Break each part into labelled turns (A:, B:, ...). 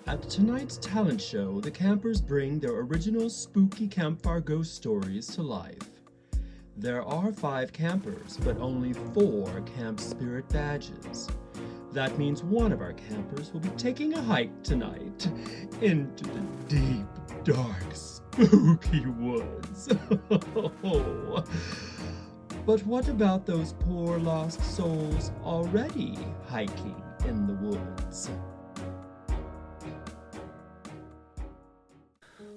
A: At tonight's talent show, the campers bring their original spooky campfire ghost stories to life. There are 5 campers, but only 4 camp spirit badges. That means one of our campers will be taking a hike tonight into the deep, dark, spooky woods. But what about those poor lost souls already hiking in the woods?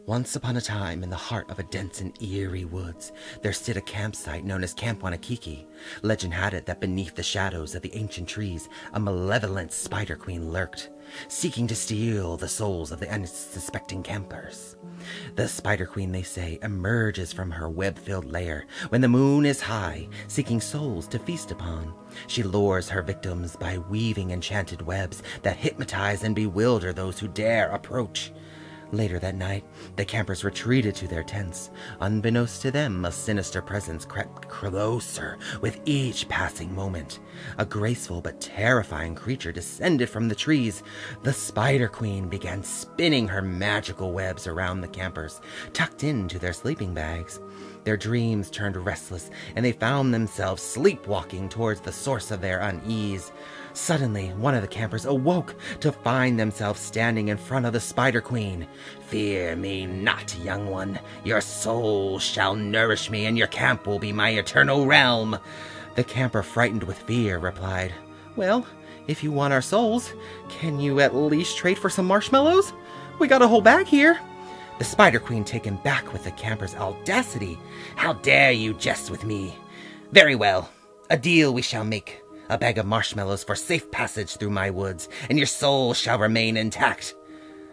B: Once upon a time, in the heart of a dense and eerie woods, there stood a campsite known as Camp Wannakiki. Legend had it that beneath the shadows of the ancient trees, a malevolent spider queen lurked, seeking to steal the souls of the unsuspecting campers. The spider queen, they say, emerges from her web-filled lair when the moon is high, seeking souls to feast upon. She lures her victims by weaving enchanted webs that hypnotize and bewilder those who dare approach. Later that night, the campers retreated to their tents. Unbeknownst to them, a sinister presence crept closer with each passing moment. A graceful but terrifying creature descended from the trees. The Spider Queen began spinning her magical webs around the campers, tucked into their sleeping bags. Their dreams turned restless, and they found themselves sleepwalking towards the source of their unease. Suddenly, one of the campers awoke to find themselves standing in front of the Spider Queen. "Fear me not, young one. Your soul shall nourish me, and your camp will be my eternal realm." The camper, frightened with fear, replied, "Well, if you want our souls, can you at least trade for some marshmallows? We got a whole bag here." The Spider Queen, taken back with the camper's audacity. "How dare you jest with me? Very well, a deal we shall make. A bag of marshmallows for safe passage through my woods, and your soul shall remain intact."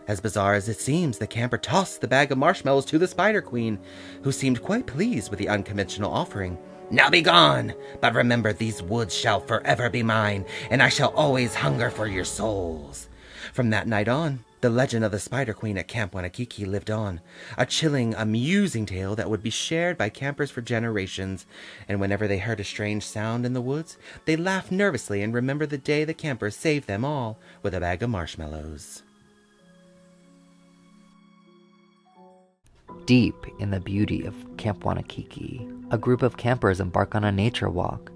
B: As bizarre as it seems, the camper tossed the bag of marshmallows to the Spider Queen, who seemed quite pleased with the unconventional offering. "Now be gone, but remember these woods shall forever be mine, and I shall always hunger for your souls." From that night on, the legend of the Spider Queen at Camp Wannakiki lived on, a chilling, amusing tale that would be shared by campers for generations. And whenever they heard a strange sound in the woods, they laughed nervously and remembered the day the campers saved them all with a bag of marshmallows.
C: Deep in the beauty of Camp Wannakiki, a group of campers embark on a nature walk.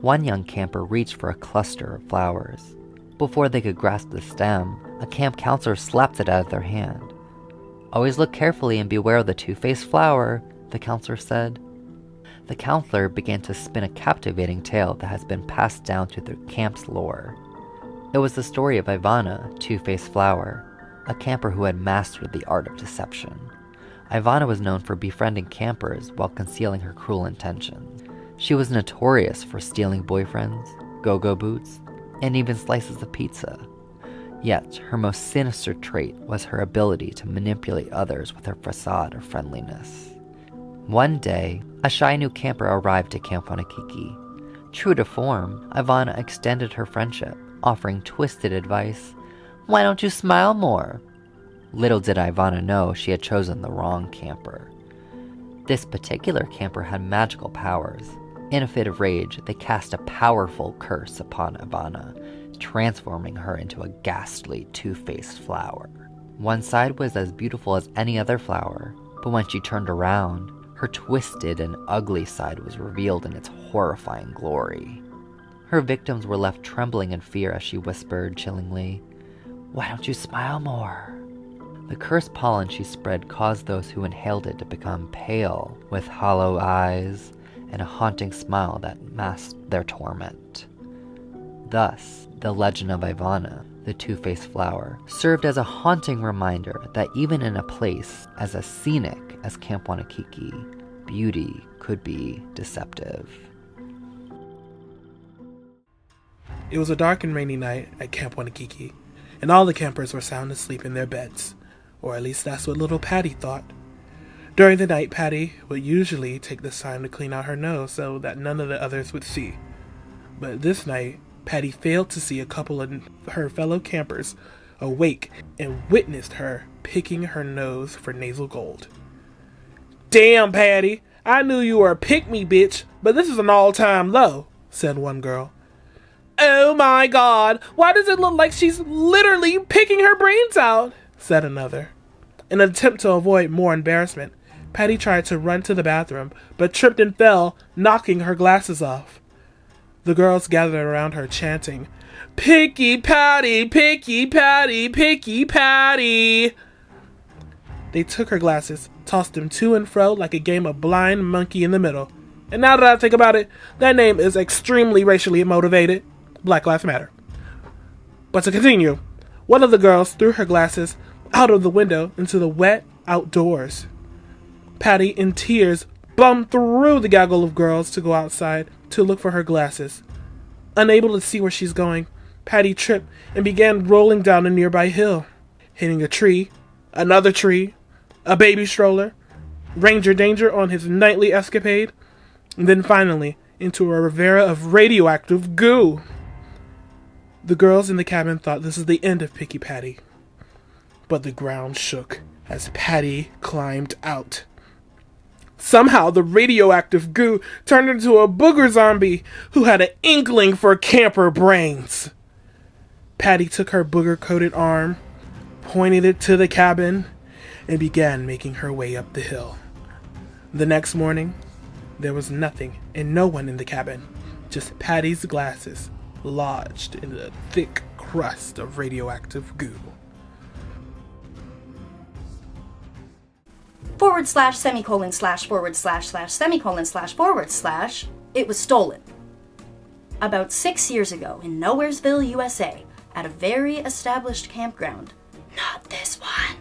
C: One young camper reached for a cluster of flowers. Before they could grasp the stem, a camp counselor slapped it out of their hand. "Always look carefully and beware of the two-faced flower," the counselor said. The counselor began to spin a captivating tale that has been passed down through the camp's lore. It was the story of Ivana, Two-Faced Flower, a camper who had mastered the art of deception. Ivana was known for befriending campers while concealing her cruel intentions. She was notorious for stealing boyfriends, go-go boots, and even slices of pizza. Yet, her most sinister trait was her ability to manipulate others with her facade of friendliness. One day, a shy new camper arrived at Camp Wannakiki. True to form, Ivana extended her friendship, offering twisted advice. "Why don't you smile more?" Little did Ivana know she had chosen the wrong camper. This particular camper had magical powers. In a fit of rage, they cast a powerful curse upon Ivana, transforming her into a ghastly two-faced flower. One side was as beautiful as any other flower, but when she turned around, her twisted and ugly side was revealed in its horrifying glory. Her victims were left trembling in fear as she whispered chillingly, "Why don't you smile more?" The cursed pollen she spread caused those who inhaled it to become pale, with hollow eyes and a haunting smile that masked their torment. Thus, the legend of Ivana, the two-faced flower, served as a haunting reminder that even in a place as scenic as Camp Wannakiki, beauty could be deceptive.
D: It was a dark and rainy night at Camp Wannakiki, and all the campers were sound asleep in their beds, or at least that's what little Patty thought. During the night, Patty would usually take this time to clean out her nose so that none of the others would see. But this night, Patty failed to see a couple of her fellow campers awake and witnessed her picking her nose for nasal gold. "Damn, Patty, I knew you were a pick-me bitch, but this is an all-time low," said one girl. "Oh my God, why does it look like she's literally picking her brains out?" said another. In an attempt to avoid more embarrassment, Patty tried to run to the bathroom, but tripped and fell, knocking her glasses off. The girls gathered around her, chanting, "Picky Patty, Picky Patty, Picky Patty." They took her glasses, tossed them to and fro like a game of blind monkey in the middle. And now that I think about it, that name is extremely racially motivated. Black Lives Matter. But to continue, one of the girls threw her glasses out of the window into the wet outdoors. Patty, in tears, bumped through the gaggle of girls to go outside to look for her glasses. Unable to see where she's going, Patty tripped and began rolling down a nearby hill, hitting a tree, another tree, a baby stroller, Ranger Danger on his nightly escapade, and then finally into a riviera of radioactive goo. The girls in the cabin thought this was the end of Picky Patty, but the ground shook as Patty climbed out. Somehow the radioactive goo turned into a booger zombie who had an inkling for camper brains. Patty took her booger-coated arm, pointed it to the cabin, and began making her way up the hill. The next morning, there was nothing and no one in the cabin, just Patty's glasses lodged in a thick crust of radioactive goo.
E: ///////// it was stolen. About 6 years ago in Nowheresville, USA, at a very established campground. Not this one.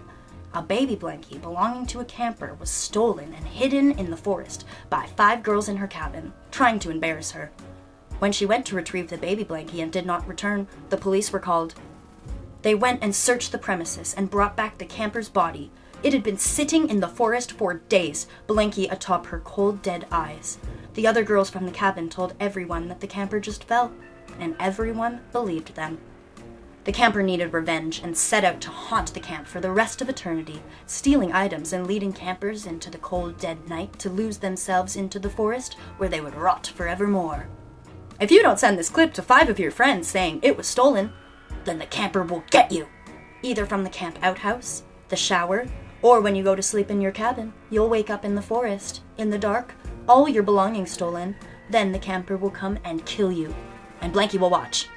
E: A baby blankie belonging to a camper was stolen and hidden in the forest by 5 girls in her cabin, trying to embarrass her. When she went to retrieve the baby blankie and did not return, the police were called. They went and searched the premises and brought back the camper's body. It had been sitting in the forest for days, blankie atop her cold, dead eyes. The other girls from the cabin told everyone that the camper just fell, and everyone believed them. The camper needed revenge and set out to haunt the camp for the rest of eternity, stealing items and leading campers into the cold, dead night to lose themselves into the forest where they would rot forevermore. If you don't send this clip to 5 of your friends saying it was stolen, then the camper will get you. Either from the camp outhouse, the shower, or when you go to sleep in your cabin, you'll wake up in the forest, in the dark, all your belongings stolen. Then the camper will come and kill you. And Blanky will watch.